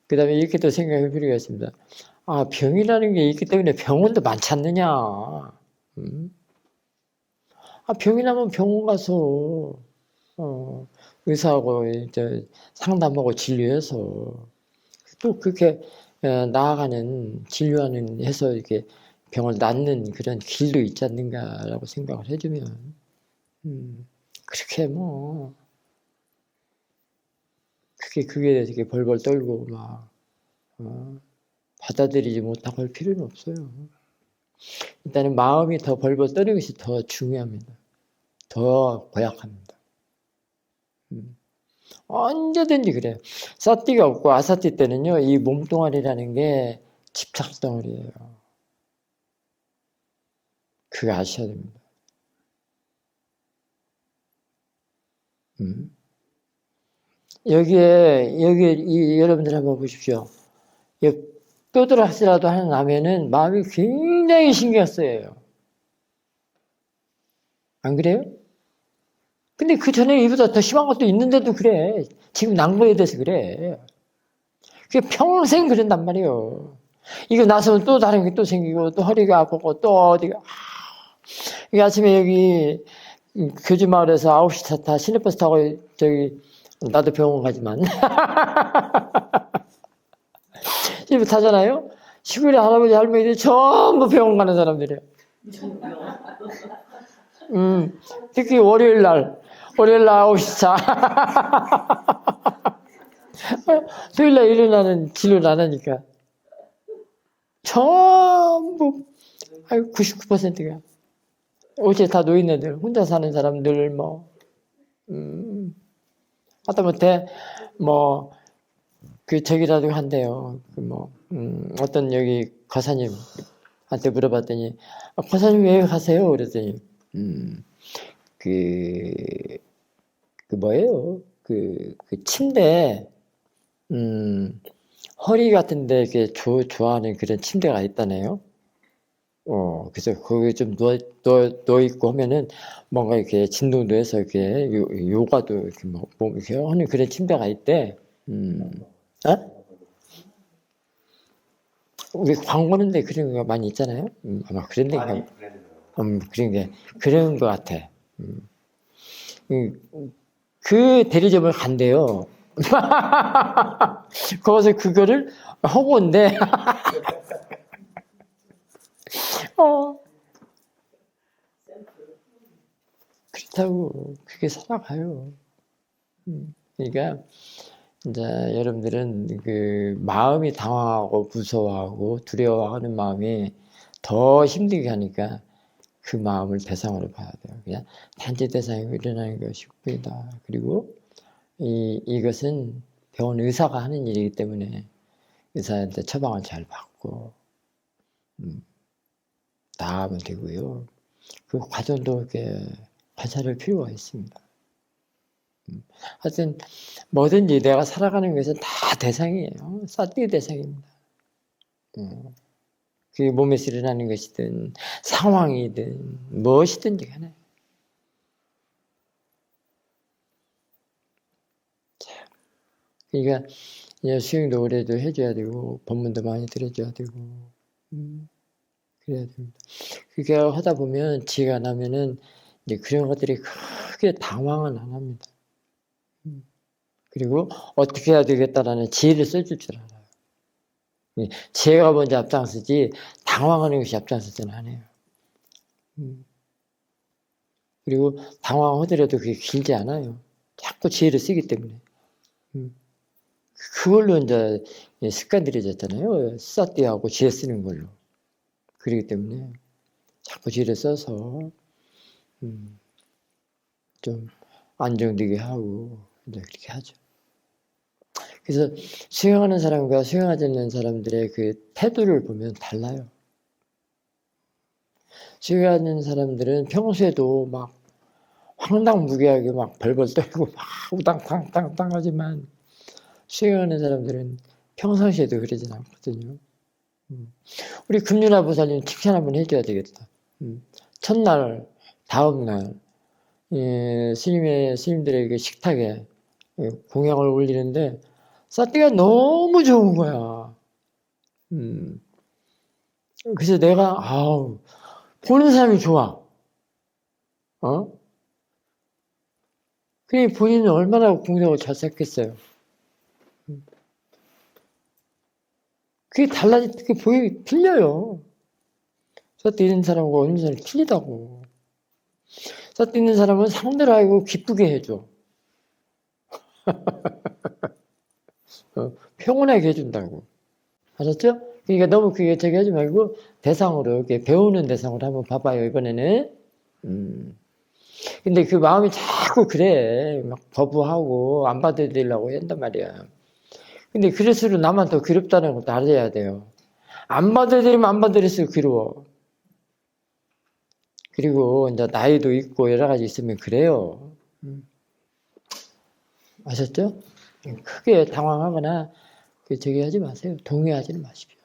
그 다음에 이렇게 또 생각할 필요가 있습니다. 병이라는 게 있기 때문에 병원도 많지 않느냐. 병이 나면 병원 가서 의사하고 이제 상담하고 진료해서 또 그렇게 나아가는 진료하는 해서 이렇게 병을 낫는 그런 길도 있지 않는가라고 생각을 해주면 그렇게 뭐 그게 대해서 이렇게 벌벌 떨고 막 받아들이지 못하고 할 필요는 없어요. 일단은 마음이 더 벌벌 떠는 것이 더 중요합니다. 더 고약합니다. 언제든지 그래요. 사띠가 없고 아사띠 때는요, 이 몸뚱아리라는 게 집착덩어리예요. 그거 아셔야 됩니다. 여기에 여러분들 한번 보십시오. 뼈들하시라도 하는 나면은 마음이 굉장히 신경 쓰여요. 안 그래요? 근데 그 전에 이보다 더 심한 것도 있는데도 그래. 지금 난 거에 대해서 그래. 그게 평생 그런단 말이에요. 이거 나서면 또 다른 게 또 생기고, 또 허리가 아프고, 또 어디가. 이 아침에 여기 교주마을에서 9시 차 타, 시내버스 타고 나도 병원 가지만. 시내버스 타잖아요? 시골에 할아버지, 할머니들 전부 병원 가는 사람들이에요. 특히 월요일날 9시 차. 토요일날 일어나는 진료를 안 하니까. 전부, 99%가. 어제 다 노인네들, 혼자 사는 사람들, 하다못해, 저기라도 한대요. 어떤 여기 거사님한테 물어봤더니, 거사님 왜 가세요? 그랬더니, 뭐예요? 침대, 허리 같은데 이렇게 좋아하는 그런 침대가 있다네요. 그래서 거기 좀 누워 있고 하면은 뭔가 이렇게 진동도 해서 이렇게 요가도 이렇게 이렇게 하는 그런 침대가 있대. 우리 광고는데 그런 거 많이 있잖아요. 아마 그런 데가 그런 거 같아. 그 대리점을 간대요. 거기서 그거를 하고 온대. 그렇다고 그게 살아가요. 그러니까 이제 여러분들은 그 마음이 당황하고 무서워하고 두려워하는 마음이 더 힘들게 하니까 그 마음을 대상으로 봐야 돼요. 그냥 단지 대상이고 일어나는 것이 뿐이다. 그리고 이것은 병원 의사가 하는 일이기 때문에 의사한테 처방을 잘 받고 나아가면 되고요. 그 과정도 이렇게 관찰할 필요가 있습니다. 하여튼 뭐든지 내가 살아가는 것은 다 대상이에요. 사띠 대상입니다. 그게 몸에서 일어나는 것이든 상황이든 무엇이든지 간에. 그러니까 수행도 오래도 해줘야 되고 법문도 많이 들어줘야 되고 그래야 됩니다. 그게 하다 보면 지혜가 나면은 이제 그런 것들이 크게 당황은 안 합니다. 그리고 어떻게 해야 되겠다라는 지혜를 써줄 줄 알아요. 지혜가 먼저 앞장서지 당황하는 것이 앞장서지는 않아요. 그리고 당황하더라도 그게 길지 않아요. 자꾸 지혜를 쓰기 때문에. 그걸로 이제 습관 들여졌잖아요. 사띠하고 지혜 쓰는 걸로. 그렇기 때문에 자꾸 지혜를 써서 좀 안정되게 하고 이제 그렇게 하죠. 그래서 수행하는 사람과 수행하지 않는 사람들의 그 태도를 보면 달라요. 수행하는 사람들은 평소에도 막 황당무계하게 막 벌벌 떨고 막 우당탕탕탕 하지만 수행하는 사람들은 평상시에도 그러진 않거든요. 우리 금륜아 보살님 칭찬 한번 해줘야 되겠다. 첫날, 다음날 스님들에게 식탁에 공양을 올리는데 싸띠가 너무 좋은 거야. 그래서 내가 보는 사람이 좋아. 그래 본인은 얼마나 공덕을 잘 쌓겠어요. 그게 그게 틀려요. 싸띠 있는 사람과 없는 사람이 틀리다고. 싸띠 있는 사람은 상대를 알고 기쁘게 해줘. 평온하게 해준다고. 알았죠? 그러니까 너무 그게 저기 하지 말고 대상으로 이렇게 배우는 대상으로 한번 봐봐요 이번에는. 근데 그 마음이 자꾸 그래 막 거부하고 안 받아들이려고 한단 말이야. 근데 그럴수록 나만 더 괴롭다는 것도 알아야 돼요. 안 받아들이면 안 받아들일수록 괴로워. 그리고 이제 나이도 있고 여러 가지 있으면 그래요. 아셨죠? 크게 당황하거나 저기 하지 마세요. 동요하지는 마십시오.